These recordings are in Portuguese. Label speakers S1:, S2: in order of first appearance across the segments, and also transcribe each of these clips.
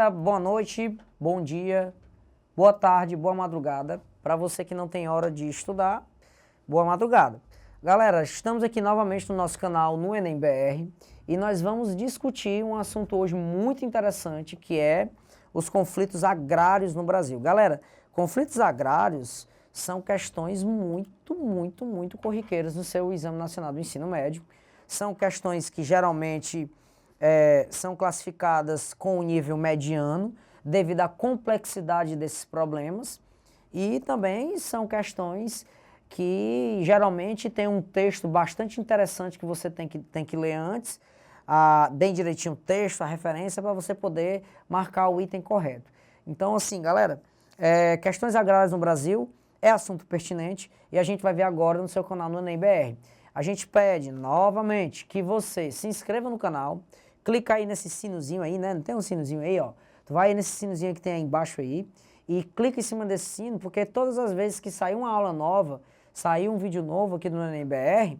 S1: galera, boa noite, bom dia, boa tarde, boa madrugada. Para você que não tem hora de estudar, boa madrugada. Galera, estamos aqui novamente no nosso canal no Enem BR e nós vamos discutir um assunto hoje muito interessante, que é os conflitos agrários no Brasil. Galera, conflitos agrários são questões muito corriqueiras no seu Exame Nacional do Ensino Médio. São questões que geralmente são classificadas com o nível mediano, devido à complexidade desses problemas, e também são questões que geralmente tem um texto bastante interessante que você tem que ler antes, bem direitinho o texto, a referência, para você poder marcar o item correto. Então, assim, galera, questões agrárias no Brasil é assunto pertinente e a gente vai ver agora no seu canal no Enem BR. A gente pede novamente que você se inscreva no canal, clica aí nesse sinozinho aí, né? Não tem um sinozinho aí, ó? Tu vai nesse sinozinho que tem aí embaixo aí e clica em cima desse sino, porque todas as vezes que sair uma aula nova, sair um vídeo novo aqui no Enem BR,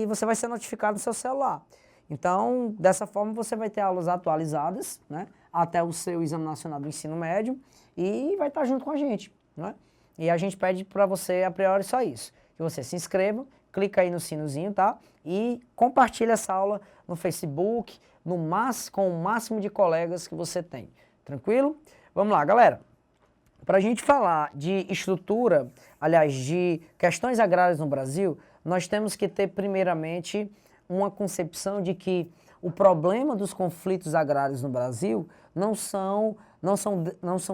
S1: você vai ser notificado no seu celular. Então, dessa forma, você vai ter aulas atualizadas, né? Até o seu Exame Nacional do Ensino Médio e vai estar junto com a gente, né? E a gente pede para você, a priori, só isso. Que você se inscreva, clica aí no sinozinho, tá? E compartilha essa aula no Facebook, com o máximo de colegas que você tem. Tranquilo? Vamos lá, galera. Para a gente falar de estrutura, aliás, de questões agrárias no Brasil, nós temos que ter, primeiramente, uma concepção de que o problema dos conflitos agrários no Brasil não são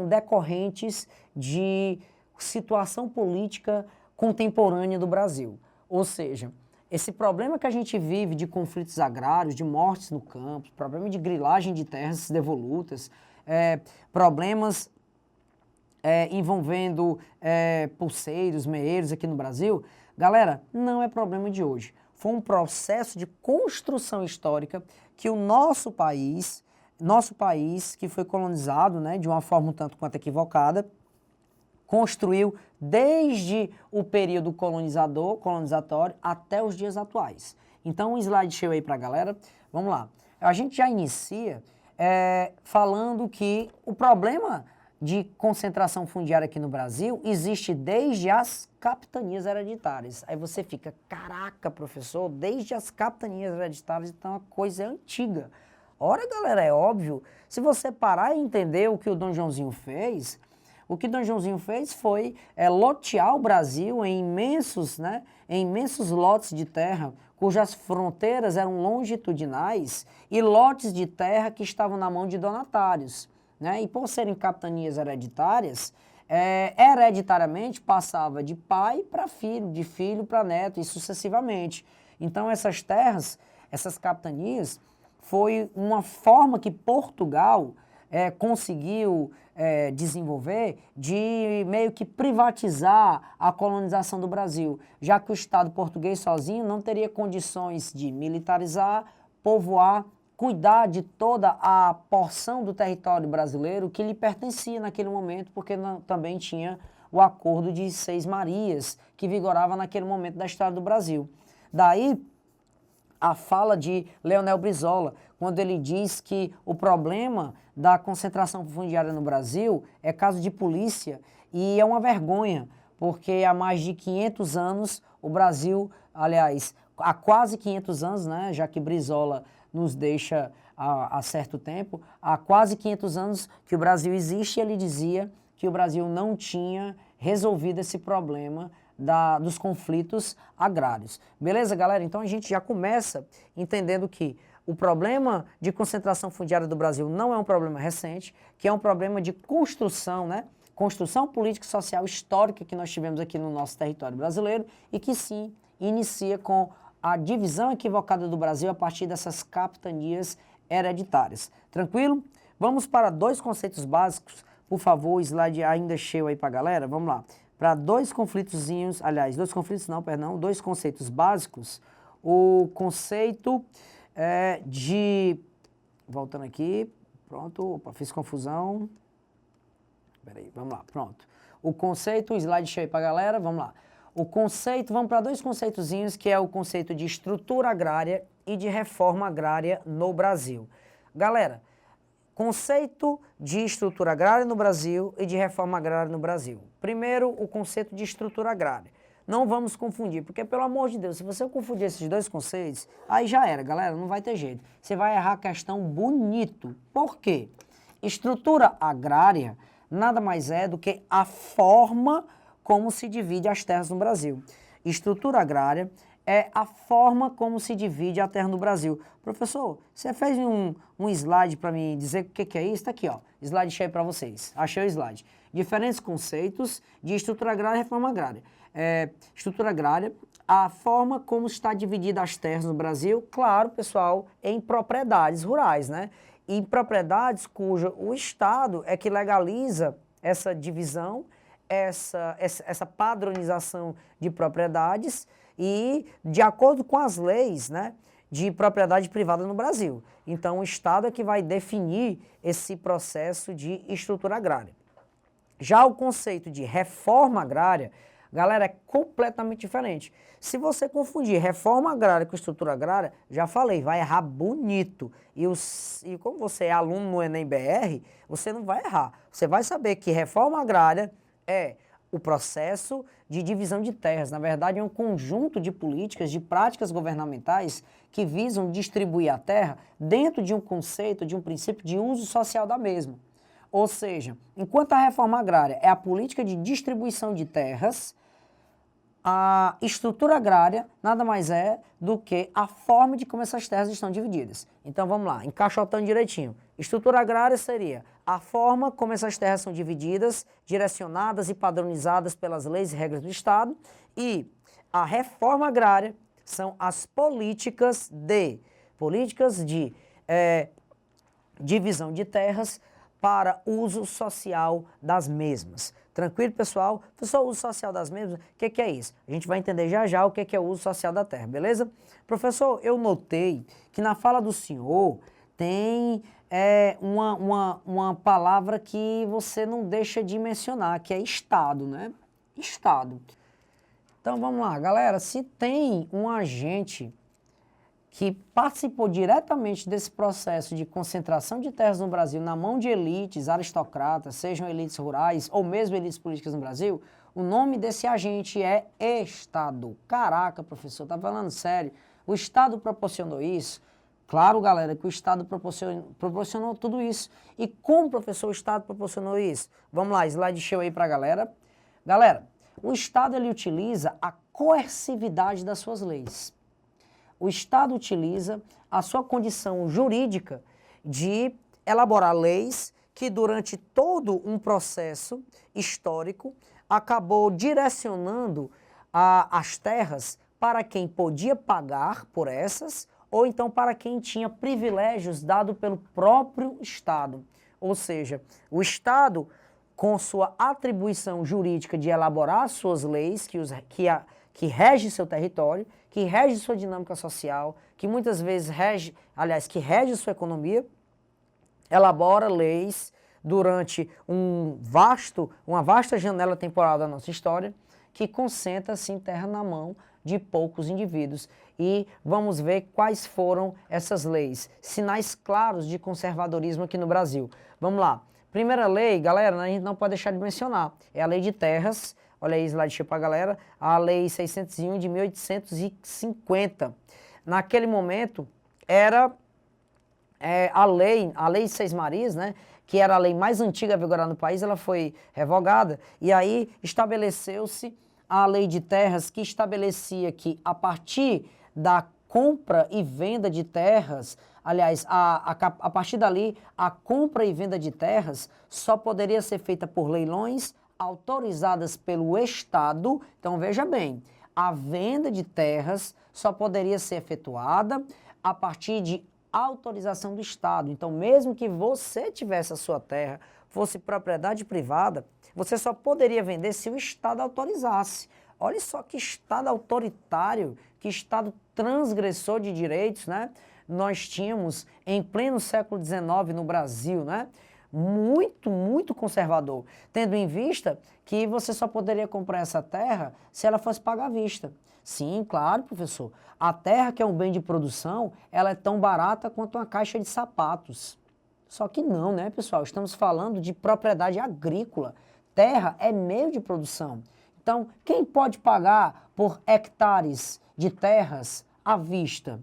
S1: decorrentes de situação política contemporânea do Brasil. Ou seja, esse problema que a gente vive de conflitos agrários, de mortes no campo, problema de grilagem de terras devolutas, problemas envolvendo pulseiros, meeiros aqui no Brasil, galera, não é problema de hoje. Foi um processo de construção histórica que o nosso país, que foi colonizado, né, de uma forma um tanto quanto equivocada, construiu desde o período colonizatório até os dias atuais. Então, um slide cheio aí para a galera. Vamos lá. A gente já inicia falando que o problema de concentração fundiária aqui no Brasil existe desde as capitanias hereditárias. Aí você fica, caraca, professor, desde as capitanias hereditárias, então a coisa é antiga. Ora, galera, é óbvio, se você parar e entender o que o Dom Joãozinho fez, o que Dom Joãozinho fez foi lotear o Brasil em imensos lotes de terra, cujas fronteiras eram longitudinais e lotes de terra que estavam na mão de donatários, né? E por serem capitanias hereditárias, hereditariamente passava de pai para filho, de filho para neto e sucessivamente. Então essas terras, essas capitanias, foi uma forma que Portugal conseguiu desenvolver de meio que privatizar a colonização do Brasil, já que o Estado português sozinho não teria condições de militarizar, povoar, cuidar de toda a porção do território brasileiro que lhe pertencia naquele momento, porque também tinha o Acordo de Seis Marias, que vigorava naquele momento da história do Brasil. Daí, a fala de Leonel Brizola, quando ele diz que o problema da concentração fundiária no Brasil é caso de polícia e é uma vergonha, porque há mais de 500 anos o Brasil, aliás, há quase 500 anos, né, já que Brizola nos deixa há certo tempo, há quase 500 anos que o Brasil existe e ele dizia que o Brasil não tinha resolvido esse problema dos conflitos agrários. Beleza, galera? Então a gente já começa entendendo que o problema de concentração fundiária do Brasil não é um problema recente, que é um problema de construção, né? Construção política e social histórica que nós tivemos aqui no nosso território brasileiro e que sim inicia com a divisão equivocada do Brasil a partir dessas capitanias hereditárias. Tranquilo? Vamos para dois conceitos básicos. Por favor, o slide ainda cheio aí para a galera. Vamos lá. Para dois conceitos básicos. O conceito voltando aqui, pronto, opa, fiz confusão. Peraí, vamos lá, pronto. O conceito, o slide cheio aí para a galera, vamos lá. O conceito, vamos para dois conceitozinhos, que é o conceito de estrutura agrária e de reforma agrária no Brasil. Galera, Conceito de estrutura agrária no Brasil e de reforma agrária no Brasil. Primeiro, o conceito de estrutura agrária. Não vamos confundir, porque, pelo amor de Deus, se você confundir esses dois conceitos, aí já era, galera, não vai ter jeito. Você vai errar a questão bonito. Por quê? Estrutura agrária nada mais é do que a forma como se divide as terras no Brasil. Estrutura agrária é a forma como se divide a terra no Brasil. Professor, você fez um slide para me dizer o que é isso? Está aqui, ó. Slide cheio para vocês. Achei o slide. Diferentes conceitos de estrutura agrária e reforma agrária. Estrutura agrária, a forma como está dividida as terras no Brasil, claro, pessoal, em propriedades rurais, né? Em propriedades cujo o Estado é que legaliza essa divisão, essa padronização de propriedades e de acordo com as leis, né, de propriedade privada no Brasil. Então, o Estado é que vai definir esse processo de estrutura agrária. Já o conceito de reforma agrária, galera, é completamente diferente. Se você confundir reforma agrária com estrutura agrária, já falei, vai errar bonito. E como você é aluno no Enem BR, você não vai errar. Você vai saber que reforma agrária é o processo de divisão de terras. Na verdade, é um conjunto de políticas, de práticas governamentais que visam distribuir a terra dentro de um conceito, de um princípio de uso social da mesma. Ou seja, enquanto a reforma agrária é a política de distribuição de terras, a estrutura agrária nada mais é do que a forma de como essas terras estão divididas. Então vamos lá, encaixotando direitinho. Estrutura agrária seria a forma como essas terras são divididas, direcionadas e padronizadas pelas leis e regras do Estado. E a reforma agrária são as políticas de divisão de terras para uso social das mesmas. Tranquilo, pessoal? Professor, o uso social das mesmas, o que é isso? A gente vai entender já já o que é o uso social da terra, beleza? Professor, eu notei que na fala do senhor tem uma palavra que você não deixa de mencionar, que é Estado, né? Estado. Então, vamos lá, galera. Se tem um agente que participou diretamente desse processo de concentração de terras no Brasil na mão de elites aristocratas, sejam elites rurais ou mesmo elites políticas no Brasil, o nome desse agente é Estado. Caraca, professor, tá falando sério? O Estado proporcionou isso? Claro, galera, que o Estado proporcionou tudo isso. E como, professor, o Estado proporcionou isso? Vamos lá, slide show aí pra galera. Galera, o Estado, ele utiliza a coercividade das suas leis. O Estado utiliza a sua condição jurídica de elaborar leis que durante todo um processo histórico acabou direcionando as terras para quem podia pagar por essas ou então para quem tinha privilégios dados pelo próprio Estado. Ou seja, o Estado, com sua atribuição jurídica de elaborar suas leis que rege seu território, que rege sua dinâmica social, que muitas vezes que rege sua economia, elabora leis durante uma vasta janela temporal da nossa história, que concentra, assim, terra na mão de poucos indivíduos. E vamos ver quais foram essas leis. Sinais claros de conservadorismo aqui no Brasil. Vamos lá. Primeira lei, galera, a gente não pode deixar de mencionar, é a Lei de Terras. Olha aí, slide cheio pra galera, a Lei 601 de 1850. Naquele momento, era a Lei Seis Marias, né, que era a lei mais antiga a vigorar no país, ela foi revogada, e aí estabeleceu-se a Lei de Terras, que estabelecia que a partir da compra e venda de terras, aliás, a partir dali, a compra e venda de terras só poderia ser feita por leilões autorizadas pelo Estado. Então, veja bem, a venda de terras só poderia ser efetuada a partir de autorização do Estado. Então, mesmo que você tivesse a sua terra, fosse propriedade privada, você só poderia vender se o Estado autorizasse. Olha só que Estado autoritário, que Estado transgressor de direitos, né? Nós tínhamos em pleno século XIX no Brasil, né? Muito conservador, tendo em vista que você só poderia comprar essa terra se ela fosse paga à vista. Sim, claro, professor. A terra, que é um bem de produção, ela é tão barata quanto uma caixa de sapatos. Só que não, né, pessoal? Estamos falando de propriedade agrícola. Terra é meio de produção. Então, quem pode pagar por hectares de terras à vista?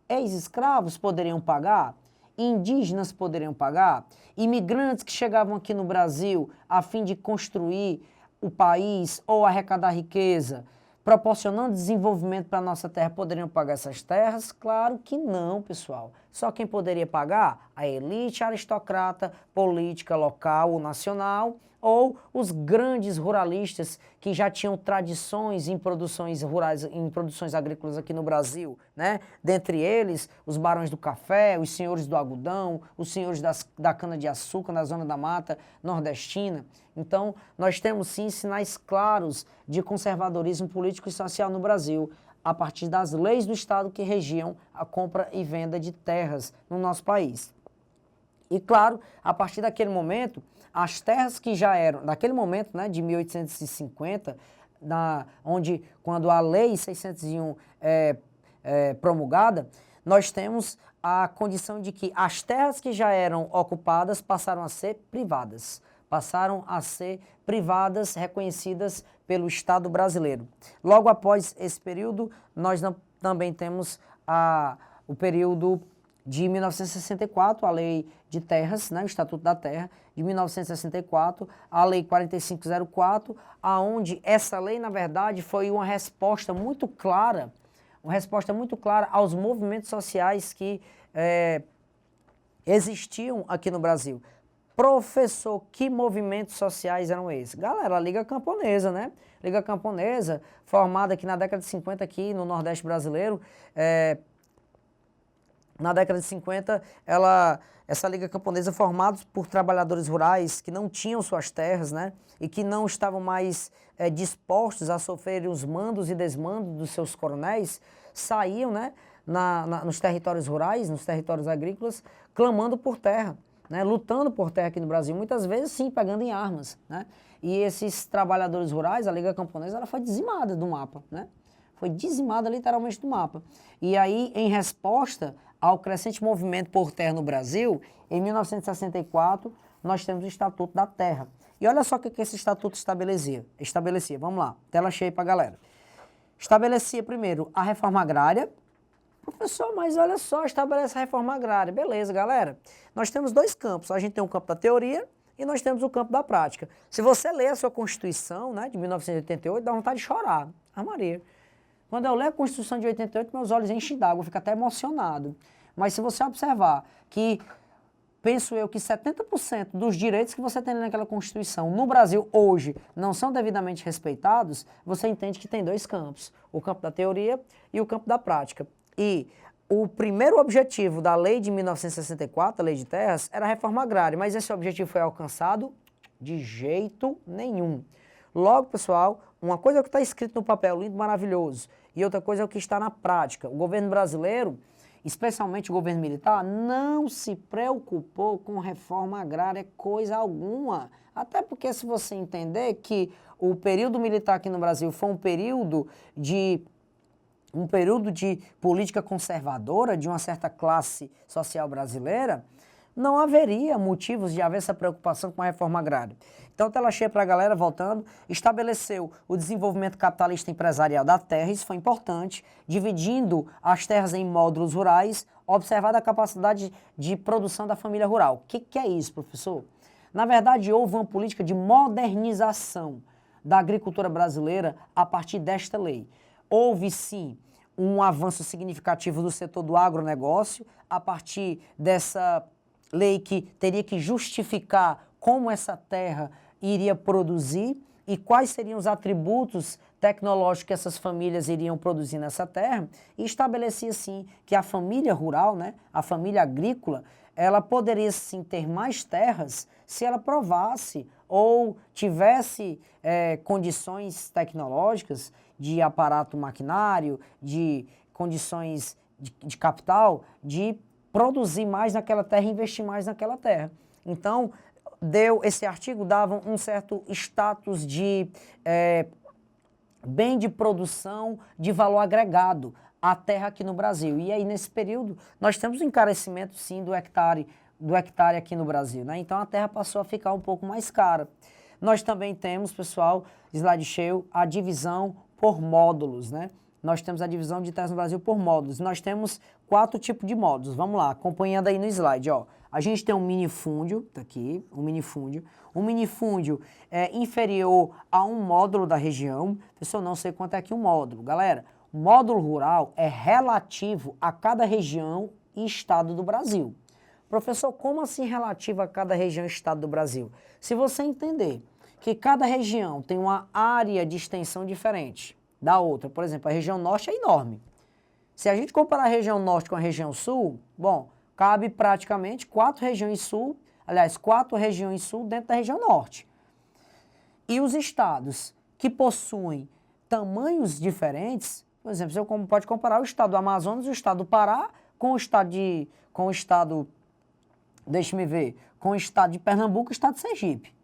S1: Ex-escravos poderiam pagar? Indígenas poderiam pagar? Imigrantes que chegavam aqui no Brasil a fim de construir o país ou arrecadar riqueza, proporcionando desenvolvimento para a nossa terra, poderiam pagar essas terras? Claro que não, pessoal. Só quem poderia pagar? A elite aristocrata política local ou nacional, ou os grandes ruralistas que já tinham tradições em produções rurais, em produções agrícolas aqui no Brasil, né? Dentre eles, os barões do café, os senhores do algodão, os senhores da cana-de-açúcar na zona da mata nordestina. Então, nós temos sim sinais claros de conservadorismo político e social no Brasil, a partir das leis do Estado que regiam a compra e venda de terras no nosso país. E claro, a partir daquele momento, as terras que já eram, naquele momento, né, de 1850, quando a Lei 601 é promulgada, nós temos a condição de que as terras que já eram ocupadas passaram a ser privadas. Passaram a ser privadas, reconhecidas pelo Estado brasileiro. Logo após esse período, nós também temos o período de 1964, a Lei de Terras, né, o Estatuto da Terra, de 1964, a Lei 4504, aonde essa lei, na verdade, foi uma resposta muito clara aos movimentos sociais que existiam aqui no Brasil. Professor, que movimentos sociais eram esses? Galera, a Liga Camponesa, né? Liga Camponesa, formada aqui na década de 50 aqui no Nordeste brasileiro, na década de 50, essa Liga Camponesa, formada por trabalhadores rurais que não tinham suas terras, né, e que não estavam mais dispostos a sofrer os mandos e desmandos dos seus coronéis, saíam, né, nos territórios rurais, nos territórios agrícolas, clamando por terra, né, lutando por terra aqui no Brasil, muitas vezes, sim, pegando em armas, né, e esses trabalhadores rurais, a Liga Camponesa, ela foi dizimada do mapa, né, foi dizimada literalmente do mapa. E aí, em resposta ao crescente movimento por terra no Brasil, em 1964, nós temos o Estatuto da Terra. E olha só o que esse estatuto estabelecia. Vamos lá, tela cheia para a galera. Estabelecia primeiro a reforma agrária. Professor, mas olha só, estabelece a reforma agrária. Beleza, galera. Nós temos dois campos. A gente tem o campo da teoria e nós temos o campo da prática. Se você ler a sua Constituição, né, de 1988, dá vontade de chorar. Ah, Maria. Quando eu leio a Constituição de 88, meus olhos enchem d'água, eu fico até emocionado. Mas se você observar que, penso eu, que 70% dos direitos que você tem naquela Constituição no Brasil hoje não são devidamente respeitados, você entende que tem dois campos, o campo da teoria e o campo da prática. E o primeiro objetivo da lei de 1964, a Lei de Terras, era a reforma agrária, mas esse objetivo foi alcançado de jeito nenhum. Logo, pessoal, uma coisa é o que está escrito no papel, lindo, maravilhoso, e outra coisa é o que está na prática. O governo brasileiro, especialmente o governo militar, não se preocupou com reforma agrária coisa alguma. Até porque se você entender que o período militar aqui no Brasil foi um período de política conservadora de uma certa classe social brasileira, não haveria motivos de haver essa preocupação com a reforma agrária. Então, tela cheia para a galera, voltando, estabeleceu o desenvolvimento capitalista empresarial da terra, isso foi importante, dividindo as terras em módulos rurais, observada a capacidade de produção da família rural. O que é isso, professor? Na verdade, houve uma política de modernização da agricultura brasileira a partir desta lei. Houve, sim, um avanço significativo do setor do agronegócio a partir dessa lei que teria que justificar como essa terra iria produzir e quais seriam os atributos tecnológicos que essas famílias iriam produzir nessa terra, e estabelecia, sim, que a família rural, né, a família agrícola, ela poderia, sim, ter mais terras se ela provasse ou tivesse condições tecnológicas de aparato maquinário, de condições de capital, de produzir mais naquela terra e investir mais naquela terra. Então, esse artigo dava um certo status de bem de produção de valor agregado à terra aqui no Brasil. E aí, nesse período, nós temos o encarecimento, sim, do hectare do hectare aqui no Brasil, né? Então a terra passou a ficar um pouco mais cara. Nós também temos, pessoal, slide cheio, a divisão por módulos, né? Nós temos a divisão de terras no Brasil por módulos. Nós temos 4 tipos de módulos. Vamos lá, acompanhando aí no slide, ó. A gente tem um minifúndio, tá aqui, um minifúndio. Um minifúndio é inferior a um módulo da região. Pessoal, não sei quanto é aqui um módulo. Galera, o módulo rural é relativo a cada região e estado do Brasil. Professor, como assim relativo a cada região e estado do Brasil? Se você entender que cada região tem uma área de extensão diferente da outra, por exemplo, a região norte é enorme. Se a gente comparar a região norte com a região sul, bom, cabe praticamente 4 regiões sul, aliás, 4 regiões sul dentro da região norte. E os estados que possuem tamanhos diferentes, por exemplo, você pode comparar o estado do Amazonas e o estado do Pará com o estado deixa-me ver, com o estado de Pernambuco e o estado de Sergipe.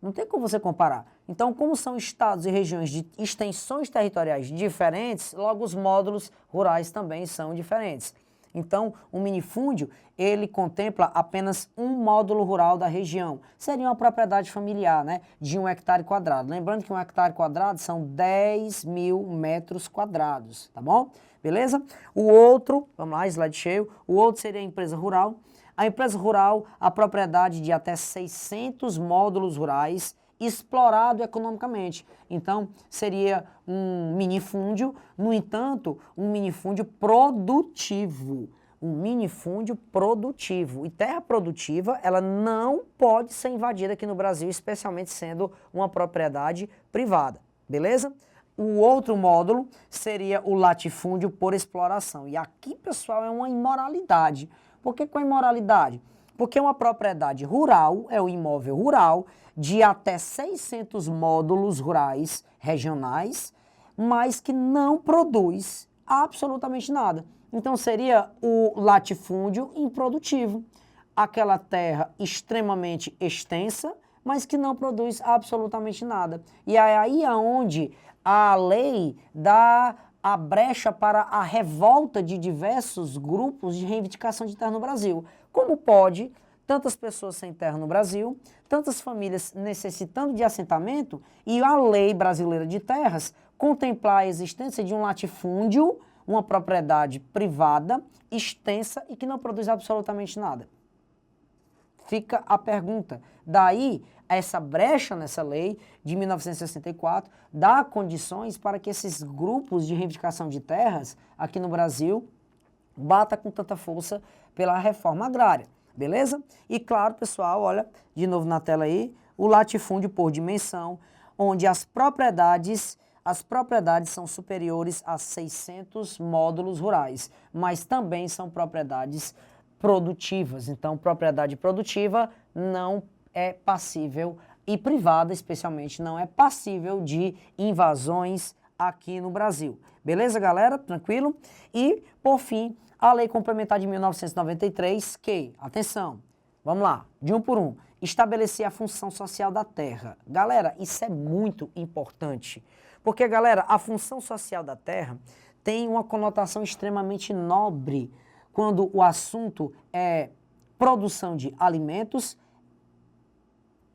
S1: Não tem como você comparar. Então, como são estados e regiões de extensões territoriais diferentes, logo os módulos rurais também são diferentes. Então, o minifúndio, ele contempla apenas um módulo rural da região. Seria uma propriedade familiar, né, de 1 hectare quadrado. Lembrando que 1 hectare quadrado são 10 mil metros quadrados, tá bom? Beleza? O outro, vamos lá, slide cheio, o outro seria a empresa rural. A empresa rural, a propriedade de até 600 módulos rurais explorado economicamente. Então, seria um minifúndio, no entanto, um minifúndio produtivo. Um minifúndio produtivo. E terra produtiva, ela não pode ser invadida aqui no Brasil, especialmente sendo uma propriedade privada. Beleza? O outro módulo seria o latifúndio por exploração. E aqui, pessoal, é uma imoralidade. Por que com a imoralidade? Porque uma propriedade rural é o imóvel rural de até 600 módulos rurais regionais, mas que não produz absolutamente nada. Então seria o latifúndio improdutivo, aquela terra extremamente extensa, mas que não produz absolutamente nada. E é aí aonde a lei dá a brecha para a revolta de diversos grupos de reivindicação de terra no Brasil. Como pode tantas pessoas sem terra no Brasil, tantas famílias necessitando de assentamento e a lei brasileira de terras contemplar a existência de um latifúndio, uma propriedade privada, extensa e que não produz absolutamente nada? Fica a pergunta. Daí, essa brecha nessa lei de 1964 dá condições para que esses grupos de reivindicação de terras aqui no Brasil bata com tanta força pela reforma agrária, beleza? E claro, pessoal, olha, de novo na tela aí, o latifúndio por dimensão, onde as propriedades são superiores a 600 módulos rurais, mas também são propriedades produtivas. Então, propriedade produtiva não é passível, e privada especialmente, não é passível de invasões aqui no Brasil. Beleza, galera? Tranquilo? E, por fim, a Lei Complementar de 1993, que, atenção, vamos lá, de um por um, estabelecer a função social da terra. Galera, isso é muito importante, porque, galera, a função social da terra tem uma conotação extremamente nobre quando o assunto é produção de alimentos,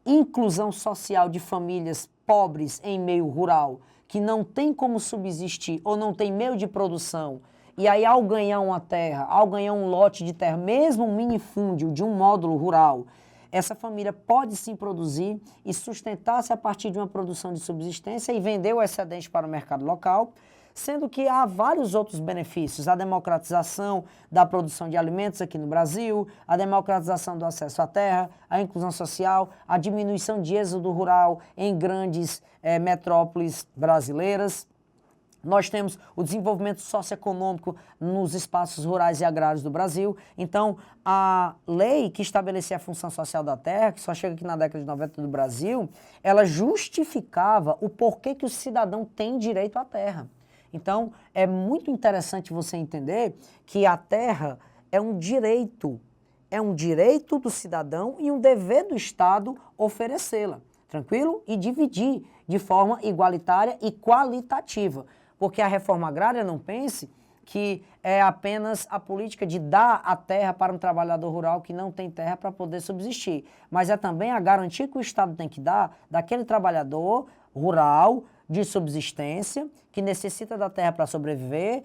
S1: inclusão social de famílias pobres em meio rural, que não tem como subsistir ou não tem meio de produção, e aí ao ganhar uma terra, ao ganhar um lote de terra, mesmo um minifúndio de um módulo rural, essa família pode sim produzir e sustentar-se a partir de uma produção de subsistência e vender o excedente para o mercado local, sendo que há vários outros benefícios, a democratização da produção de alimentos aqui no Brasil, a democratização do acesso à terra, a inclusão social, a diminuição de êxodo rural em grandes metrópoles brasileiras. Nós temos o desenvolvimento socioeconômico nos espaços rurais e agrários do Brasil. Então, a lei que estabelecia a função social da terra, que só chega aqui na década de 90 do Brasil, ela justificava o porquê que o cidadão tem direito à terra. Então, é muito interessante você entender que a terra é um direito do cidadão e um dever do Estado oferecê-la, tranquilo? E dividir de forma igualitária e qualitativa. Porque a reforma agrária, não pense, que é apenas a política de dar a terra para um trabalhador rural que não tem terra para poder subsistir, mas é também a garantia que o Estado tem que dar daquele trabalhador rural de subsistência que necessita da terra para sobreviver,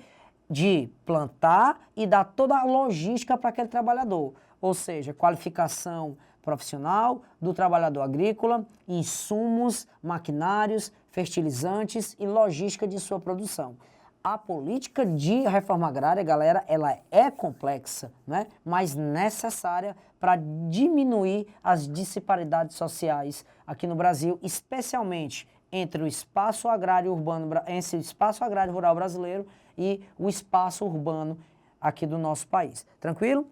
S1: de plantar e dar toda a logística para aquele trabalhador, ou seja, qualificação profissional do trabalhador agrícola, insumos, maquinários, fertilizantes e logística de sua produção. A política de reforma agrária, galera, ela é complexa, né? Mas necessária para diminuir as disparidades sociais aqui no Brasil, especialmente entre o espaço agrário urbano, entre o espaço agrário rural brasileiro e o espaço urbano aqui do nosso país. Tranquilo?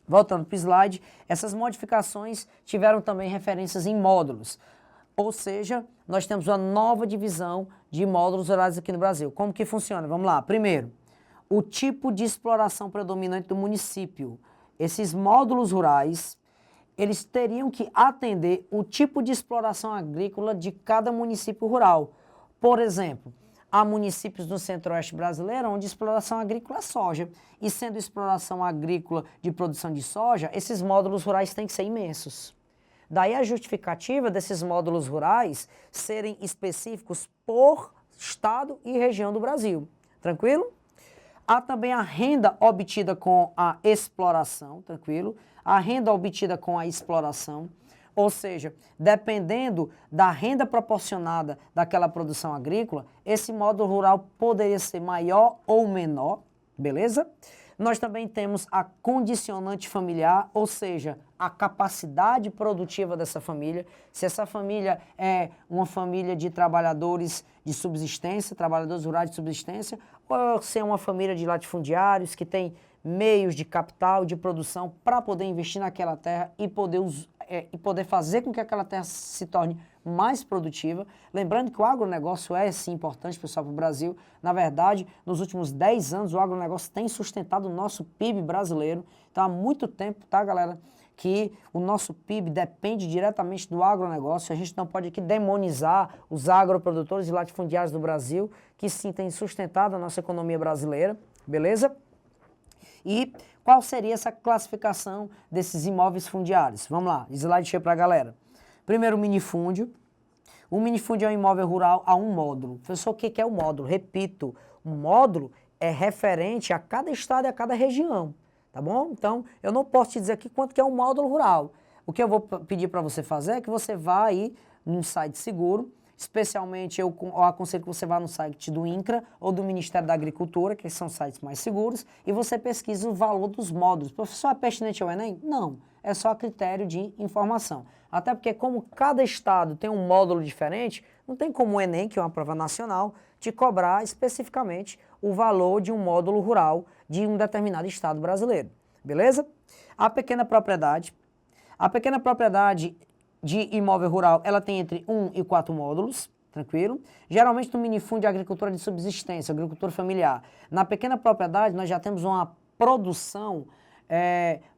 S1: Voltando para o slide, essas modificações tiveram também referências em módulos. Ou seja, nós temos uma nova divisão de módulos rurais aqui no Brasil. Como que funciona? Vamos lá. Primeiro, o tipo de exploração predominante do município. Esses módulos rurais, eles teriam que atender o tipo de exploração agrícola de cada município rural. Por exemplo, há municípios no centro-oeste brasileiro onde a exploração agrícola é soja. E sendo exploração agrícola de produção de soja, esses módulos rurais têm que ser imensos. Daí a justificativa desses módulos rurais serem específicos por estado e região do Brasil. Tranquilo? Há também a renda obtida com a exploração, tranquilo? A renda obtida com a exploração, ou seja, dependendo da renda proporcionada daquela produção agrícola, esse módulo rural poderia ser maior ou menor, beleza? Nós também temos a condicionante familiar, ou seja, a capacidade produtiva dessa família. Se essa família é uma família de trabalhadores de subsistência, trabalhadores rurais de subsistência, ou se é uma família de latifundiários que tem meios de capital, de produção para poder investir naquela terra e poder fazer com que aquela terra se torne mais produtiva. Lembrando que o agronegócio é, sim, importante, pessoal, para o Brasil. Na verdade, nos últimos 10 anos, o agronegócio tem sustentado o nosso PIB brasileiro. Então, há muito tempo, tá, galera, que o nosso PIB depende diretamente do agronegócio. A gente não pode aqui demonizar os agroprodutores e latifundiários do Brasil, que sim, têm sustentado a nossa economia brasileira, beleza? E qual seria essa classificação desses imóveis fundiários? Vamos lá, slide cheio para a galera. Primeiro, o minifúndio. O minifúndio é um imóvel rural a um módulo. Professor, o que é o módulo? Repito, o módulo é referente a cada estado e a cada região, tá bom? Então, eu não posso te dizer aqui quanto que é um módulo rural. O que eu vou pedir para você fazer é que você vá aí num site seguro, especialmente eu aconselho que você vá no site do INCRA ou do Ministério da Agricultura, que são sites mais seguros, e você pesquisa o valor dos módulos. Professor, é pertinente ao Enem? Não, é só a critério de informação. Até porque como cada estado tem um módulo diferente, não tem como o Enem, que é uma prova nacional, te cobrar especificamente o valor de um módulo rural de um determinado estado brasileiro. Beleza? A pequena propriedade. A pequena propriedade de imóvel rural, ela tem entre 1 e 4 módulos, tranquilo? Geralmente no minifúndio de agricultura de subsistência, agricultura familiar. Na pequena propriedade nós já temos uma produção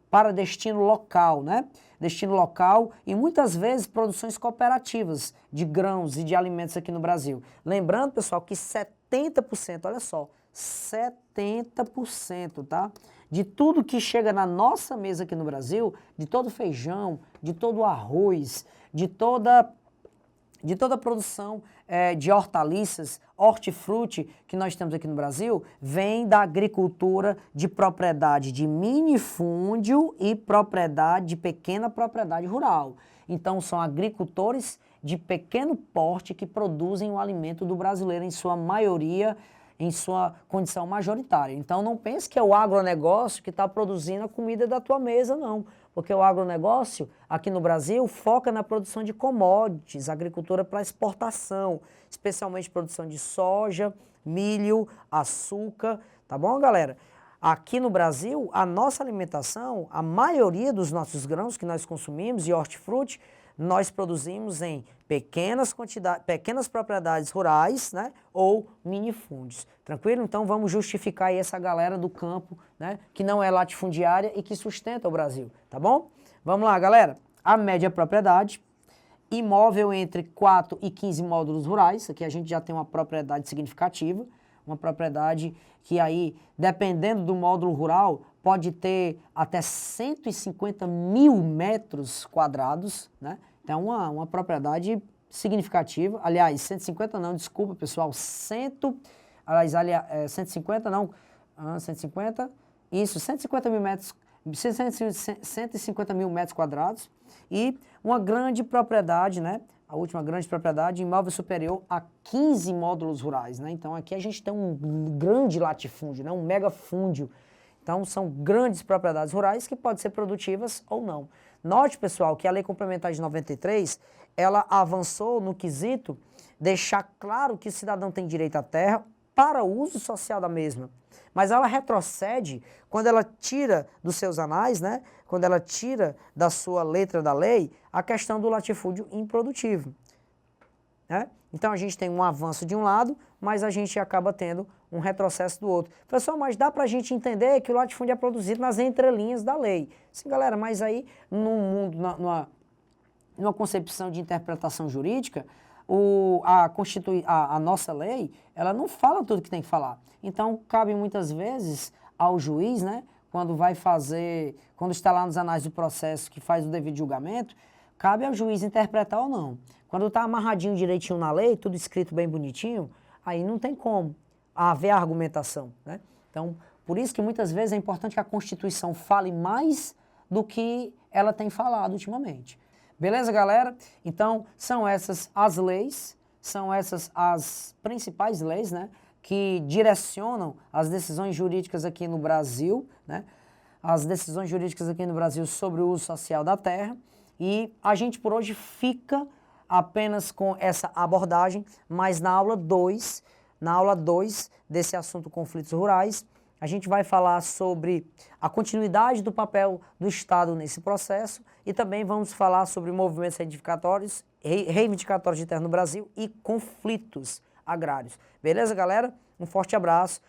S1: para destino local, né? Destino local e muitas vezes produções cooperativas de grãos e de alimentos aqui no Brasil. Lembrando, pessoal, que 70%, olha só, 70%, tá? De tudo que chega na nossa mesa aqui no Brasil, de todo feijão, de todo arroz, de toda a produção de hortaliças, hortifruti que nós temos aqui no Brasil, vem da agricultura de propriedade de minifúndio e propriedade de pequena propriedade rural. Então, são agricultores de pequeno porte que produzem o alimento do brasileiro em sua maioria, em sua condição majoritária. Então, não pense que é o agronegócio que está produzindo a comida da tua mesa, não. Porque o agronegócio, aqui no Brasil, foca na produção de commodities, agricultura para exportação, especialmente produção de soja, milho, açúcar, tá bom, galera? Aqui no Brasil, a nossa alimentação, a maioria dos nossos grãos que nós consumimos e hortifruti, nós produzimos em pequenas quantidades, pequenas propriedades rurais, né, ou minifúndios. Tranquilo? Então vamos justificar aí essa galera do campo, né, que não é latifundiária e que sustenta o Brasil, tá bom? Vamos lá, galera. A média propriedade, imóvel entre 4 e 15 módulos rurais, aqui a gente já tem uma propriedade significativa. uma propriedade que aí, dependendo do módulo rural, pode ter até 150 mil metros quadrados, né? Então, uma propriedade significativa. Aliás, 150 não, desculpa, pessoal, 150 não, 150, isso, 150 mil metros, 150 mil metros quadrados e uma grande propriedade, né? A última grande propriedade, imóvel superior a 15 módulos rurais, né? Então, aqui a gente tem um grande latifúndio, né? Um megafúndio. Então, são grandes propriedades rurais que podem ser produtivas ou não. Note, pessoal, que a Lei Complementar de 93, ela avançou no quesito deixar claro que o cidadão tem direito à terra para o uso social da mesma. Mas ela retrocede quando ela tira dos seus anais, né? Quando ela tira da sua letra da lei a questão do latifúndio improdutivo. Né? Então a gente tem um avanço de um lado, mas a gente acaba tendo um retrocesso do outro. Pessoal, mas dá pra gente entender que o latifúndio é produzido nas entrelinhas da lei. Sim, galera, mas aí num mundo, numa concepção de interpretação jurídica, a nossa lei, ela não fala tudo que tem que falar. Então, cabe muitas vezes ao juiz, né, quando está lá nos anais do processo que faz o devido julgamento, cabe ao juiz interpretar ou não. Quando está amarradinho direitinho na lei, tudo escrito bem bonitinho, aí não tem como haver argumentação, né? Então, por isso que muitas vezes é importante que a Constituição fale mais do que ela tem falado ultimamente. Beleza, galera? Então, são essas as leis, são essas as principais leis, né, que direcionam as decisões jurídicas aqui no Brasil, né, as decisões jurídicas aqui no Brasil sobre o uso social da terra. E a gente por hoje fica apenas com essa abordagem, mas na aula 2 desse assunto conflitos rurais, a gente vai falar sobre a continuidade do papel do Estado nesse processo e também vamos falar sobre movimentos reivindicatórios de terra no Brasil e conflitos agrários. Beleza, galera? Um forte abraço.